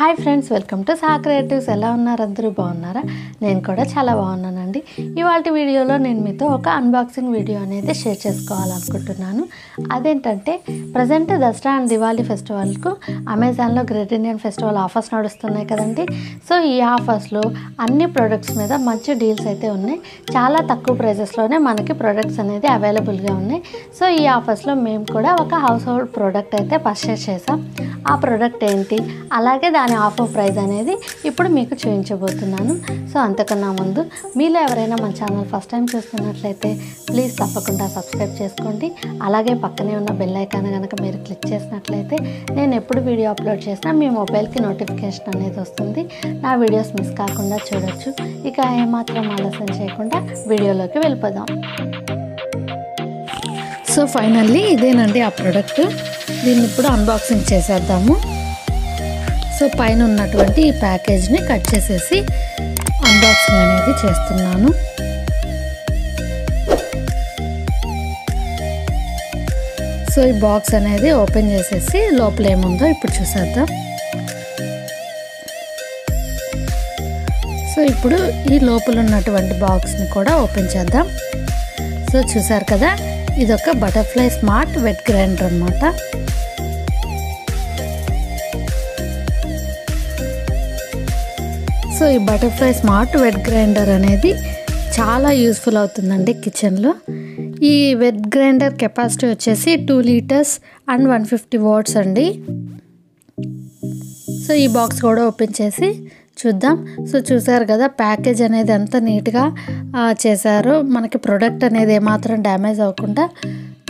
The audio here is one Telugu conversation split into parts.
Hi friends, welcome to saw creatives. ఎలా ఉన్నారు? అందరూ బాగున్నారా? నేను కూడా చాలా బాగున్నానండి. ఇవాళ వీడియోలో నేను మీతో ఒక అన్బాక్సింగ్ వీడియో అనేది షేర్ చేసుకోవాలనుకుంటున్నాను. అదేంటంటే ప్రజెంట్ దసరా అండ్ దివాళీ ఫెస్టివల్కు అమెజాన్లో గ్రేట్ ఇండియన్ ఫెస్టివల్ ఆఫర్స్ నడుస్తున్నాయి కదండి. సో ఈ ఆఫర్స్లో అన్ని ప్రోడక్ట్స్ మీద మంచి డీల్స్ అయితే ఉన్నాయి. చాలా తక్కువ ప్రైజెస్లోనే మనకి ప్రోడక్ట్స్ అనేది అవైలబుల్గా ఉన్నాయి. సో ఈ ఆఫర్స్లో మేము కూడా ఒక హౌస్ హోల్డ్ ప్రోడక్ట్ అయితే పర్చేస్ చేసాం. ఆ ప్రోడక్ట్ ఏంటి, అలాగే దాని ఆఫర్ ప్రైస్ అనేది ఇప్పుడు మీకు చూపించబోతున్నాను. సో అంతకన్నా ముందు మీలో ఎవరైనా మన ఛానల్ ఫస్ట్ టైం చూస్తున్నట్లయితే ప్లీజ్ తప్పకుండా సబ్స్క్రైబ్ చేసుకోండి. అలాగే పక్కనే ఉన్న బెల్ ఐకాన్ కనుక మీరు క్లిక్ చేసినట్లయితే నేను ఎప్పుడు వీడియో అప్లోడ్ చేసినా మీ మొబైల్కి నోటిఫికేషన్ అనేది వస్తుంది. నా వీడియోస్ మిస్ కాకుండా చూడొచ్చు. ఇక ఏమాత్రం ఆలస్యం చేయకుండా వీడియోలోకి వెళ్ళిపోదాం. సో ఫైనల్లీ ఇదేనండి ఆ ప్రోడక్ట్. దీన్ని ఇప్పుడు అన్బాక్సింగ్ చేసేద్దాము. సో పైన ఉన్నటువంటి ఈ ప్యాకేజ్ని కట్ చేసేసి అన్బాక్సింగ్ అనేది చేస్తున్నాను. సో ఈ బాక్స్ అనేది ఓపెన్ చేసేసి లోపల ఏముందో ఇప్పుడు చూసేద్దాం. సో ఇప్పుడు ఈ లోపల ఉన్నటువంటి బాక్స్ని కూడా ఓపెన్ చేద్దాం. సో చూసారు కదా, ఇదొక బటర్ఫ్లై స్మార్ట్ వెట్ గ్రైండర్ అన్నమాట. సో ఈ బటర్ఫ్లై స్మార్ట్ వెట్ గ్రైండర్ అనేది చాలా యూస్ఫుల్ అవుతుందండి కిచెన్లో. ఈ వెట్ గ్రైండర్ కెపాసిటీ వచ్చేసి 2 లీటర్స్ అండ్ 150 వాట్స్ అండి. సో ఈ బాక్స్ కూడా ఓపెన్ చేసి చూద్దాం. సో చూసారు కదా, ప్యాకేజ్ అనేది ఎంత నీట్గా చేశారో. మనకి ప్రోడక్ట్ అనేది ఏమాత్రం డ్యామేజ్ అవ్వకుండా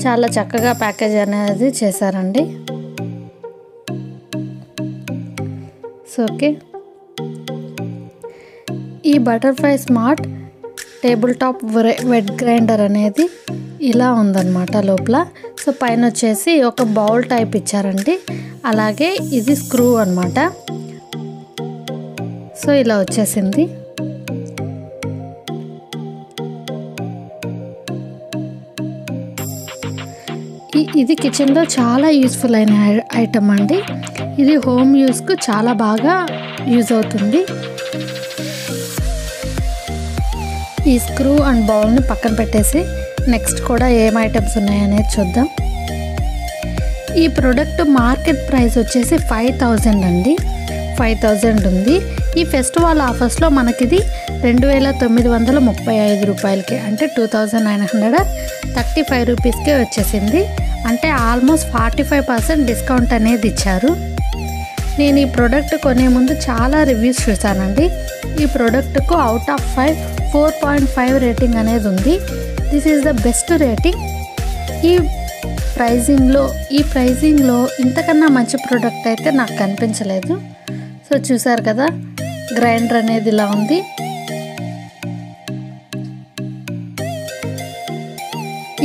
చాలా చక్కగా ప్యాకేజ్ అనేది చేశారండి. సో ఓకే, ఈ butterfly smart table top wet grinder అనేది ఇలా ఉందన్నమాట లోపల. సో పైన వచ్చేసి ఒక బౌల్ టైప్ ఇచ్చారండి. అలాగే ఇది స్క్రూ అన్నమాట. సో ఇలా వచ్చేసింది. ఇది కిచెన్లో చాలా యూస్ఫుల్ అయిన ఐటమ్ అండి. ఇది హోమ్ యూస్కు చాలా బాగా యూజ్ అవుతుంది. ఈ స్క్రూ అండ్ బౌల్ని పక్కన పెట్టేసి నెక్స్ట్ కూడా ఏం ఐటమ్స్ ఉన్నాయనేది చూద్దాం. ఈ ప్రోడక్ట్ మార్కెట్ ప్రైస్ వచ్చేసి 5000 అండి. 5000 ఉంది. ఈ ఫెస్టివల్ ఆఫర్స్లో మనకిది 2935 రూపాయలకి, అంటే 2935 రూపీస్కే వచ్చేసింది. అంటే ఆల్మోస్ట్ 45% డిస్కౌంట్ అనేది ఇచ్చారు. నేను ఈ ప్రోడక్ట్ కొనే ముందు చాలా రివ్యూస్ చూసానండి. ఈ ప్రోడక్ట్కు అవుట్ ఆఫ్ 5 4.5 రేటింగ్ అనేది ఉంది. This is the best rating. ఈ ప్రైజింగ్లో ఇంతకన్నా మంచి ప్రోడక్ట్ అయితే నాకు కనిపించలేదు. సో చూసారు కదా, గ్రైండర్ అనేది ఇలా ఉంది.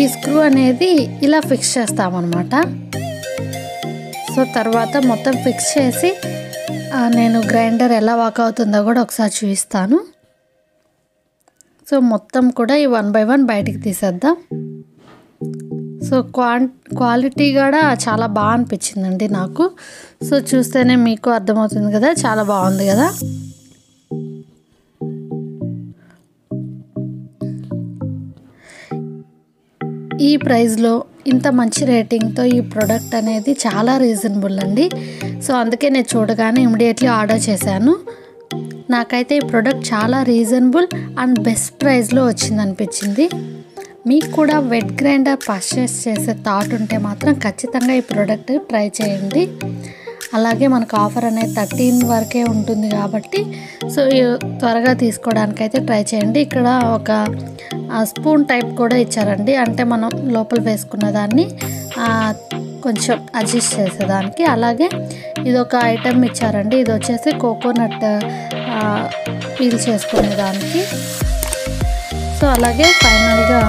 ఈ స్క్రూ అనేది ఇలా ఫిక్స్ చేస్తామన్నమాట. సో తర్వాత మొత్తం ఫిక్స్ చేసి నేను గ్రైండర్ ఎలా వర్క్ అవుతుందో కూడా ఒకసారి చూపిస్తాను. సో మొత్తం కూడా ఈ 1 by 1 బయటికి తీసేద్దాం. సో క్వాలిటీ కూడా చాలా బాగా అనిపించిందండి నాకు. సో చూస్తేనే మీకు అర్థమవుతుంది కదా, చాలా బాగుంది కదా. ఈ ప్రైస్లో ఇంత మంచి రేటింగ్తో ఈ ప్రోడక్ట్ అనేది చాలా రీజనబుల్ అండి. సో అందుకే నేను చూడగానే ఇమ్మీడియట్లీ ఆర్డర్ చేశాను. నాకైతే ఈ ప్రోడక్ట్ చాలా రీజనబుల్ అండ్ బెస్ట్ ప్రైస్లో వచ్చిందనిపించింది. మీకు కూడా వెట్ గ్రైండర్ పర్చేస్ చేసే థాట్ ఉంటే మాత్రం ఖచ్చితంగా ఈ ప్రోడక్ట్ ట్రై చేయండి. అలాగే మనకు ఆఫర్ అనేది 13 వరకే ఉంటుంది కాబట్టి సో త్వరగా తీసుకోవడానికైతే ట్రై చేయండి. ఇక్కడ ఒక స్పూన్ టైప్ కూడా ఇచ్చారండి. అంటే మనం లోపల వేసుకున్న దాన్ని కొంచెం అడ్జస్ట్ చేసేదానికి. అలాగే ఇది ఒక ఐటమ్ ఇచ్చారండి. ఇది వచ్చేసి కోకోనట్ పీల్ చేసుకునేదానికి. సో అలాగే ఫైనల్గా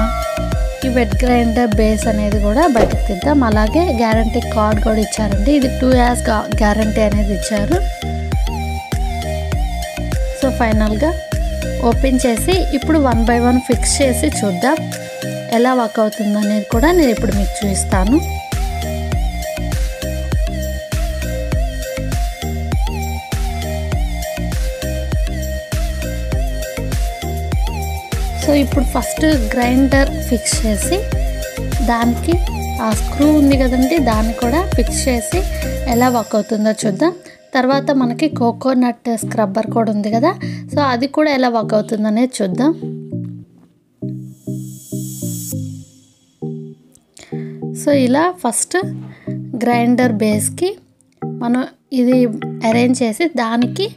ఈ వెట్ గ్రైండర్ బేస్ అనేది కూడా బయటకు తీద్దాం. అలాగే గ్యారంటీ కార్డ్ కూడా ఇచ్చారండి. ఇది 2 years గ్యారంటీ అనేది ఇచ్చారు. సో ఫైనల్గా ఓపెన్ చేసి ఇప్పుడు 1 by 1 ఫిక్స్ చేసి చూద్దాం ఎలా వర్క్ అవుతుంది అనేది కూడా నేను ఇప్పుడు మీకు చూపిస్తాను. సో ఇప్పుడు ఫస్ట్ గ్రైండర్ ఫిక్స్ చేసి దానికి ఆ స్క్రూ ఉంది కదండి, దాన్ని కూడా ఫిక్స్ చేసి ఎలా వర్క్ అవుతుందో చూద్దాం. తర్వాత మనకి కోకోనట్ స్క్రబ్బర్ కూడా ఉంది కదా, సో అది కూడా ఎలా వర్క్ అవుతుందో అనేది చూద్దాం. సో ఇలా ఫస్ట్ గ్రైండర్ బేస్కి మనం ఇది అరేంజ్ చేసి దానికి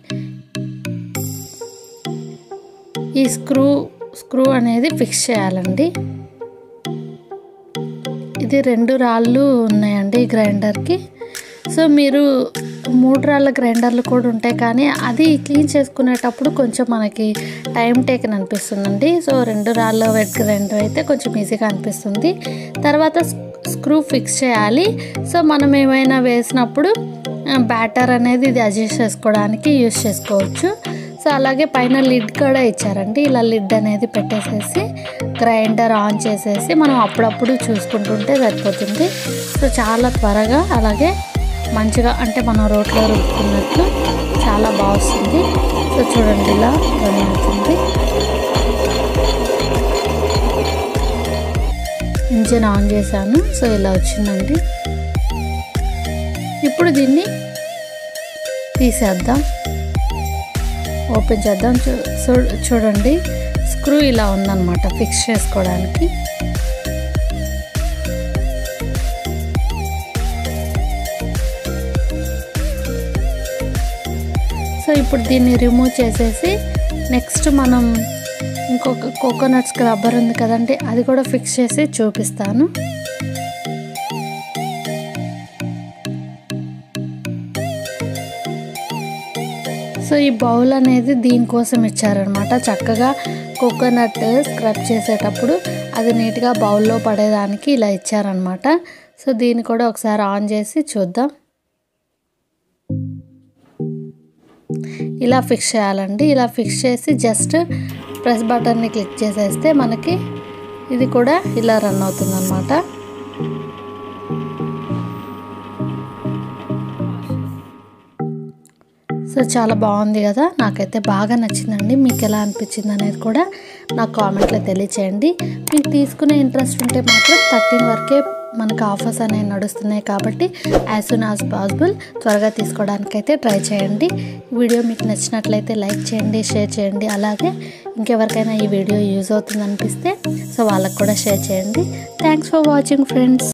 ఈ స్క్రూ అనేది ఫిక్స్ చేయాలండి. ఇది 2 రాళ్ళు ఉన్నాయండి ఈ గ్రైండర్కి. సో మీరు 3 రాళ్ళ గ్రైండర్లు కూడా ఉంటాయి, కానీ అది క్లీన్ చేసుకునేటప్పుడు కొంచెం మనకి టైం టేకన్ అనిపిస్తుందండి. సో 2 రాళ్ళ వెట్ గ్రైండర్ అయితే కొంచెం ఈజీగా అనిపిస్తుంది. తర్వాత స్క్రూ ఫిక్స్ చేయాలి. సో మనం ఏమైనా వేసినప్పుడు బ్యాటర్ అనేది ఇది అడ్జస్ట్ చేసుకోవడానికి యూస్ చేసుకోవచ్చు. సో అలాగే పైన లిడ్ కూడా ఇచ్చారండి. ఇలా లిడ్ అనేది పెట్టేసేసి గ్రైండర్ ఆన్ చేసేసి మనం అప్పుడప్పుడు చూసుకుంటుంటే సరిపోతుంది. సో చాలా త్వరగా అలాగే మంచిగా అంటే మనం రోట్లో రుబ్బుకున్నట్లు చాలా బాగుంది. సో చూడండి ఇలా రన్ అవుతుంది. ఇంజిన్ ఆన్ చేశాను. సో ఇలా వచ్చిందండి. ఇప్పుడు దీన్ని తీసేద్దాం, ఓపెన్ చేద్దాం. చూడండి స్క్రూ ఇలా ఉందన్నమాట ఫిక్స్ చేసుకోవడానికి. సో ఇప్పుడు దీన్ని రిమూవ్ చేసేసి నెక్స్ట్ మనం ఇంకొక కోకోనట్ స్క్రబ్బర్ ఉంది కదండి, అది కూడా ఫిక్స్ చేసి చూపిస్తాను. సో ఈ బౌల్ అనేది దీనికోసం ఇచ్చారనమాట. చక్కగా కోకోనట్ స్క్రబ్ చేసేటప్పుడు అది నీట్గా బౌల్లో పడేదానికి ఇలా ఇచ్చారనమాట. సో దీన్ని కూడా ఒకసారి ఆన్ చేసి చూద్దాం. ఇలా ఫిక్స్ చేయాలండి. ఇలా ఫిక్స్ చేసి జస్ట్ ప్రెస్ బటన్ని క్లిక్ చేసేస్తే మనకి ఇది కూడా ఇలా రన్ అవుతుందన్నమాట. సో చాలా బాగుంది కదా, నాకైతే బాగా నచ్చిందండి. మీకు ఎలా అనిపించింది అనేది కూడా నాకు కామెంట్లో తెలియచేయండి. మీకు తీసుకునే ఇంట్రెస్ట్ ఉంటే మాత్రం 13 వరకే మనకు ఆఫర్స్ అనేవి నడుస్తున్నాయి కాబట్టి యాజ్ సూన్ యాజ్ పాసిబుల్ త్వరగా తీసుకోవడానికైతే ట్రై చేయండి. వీడియో మీకు నచ్చినట్లయితే లైక్ చేయండి, షేర్ చేయండి. అలాగే ఇంకెవరికైనా ఈ వీడియో యూజ్ అవుతుంది అనిపిస్తే సో వాళ్ళకు కూడా షేర్ చేయండి. Thanks for watching friends.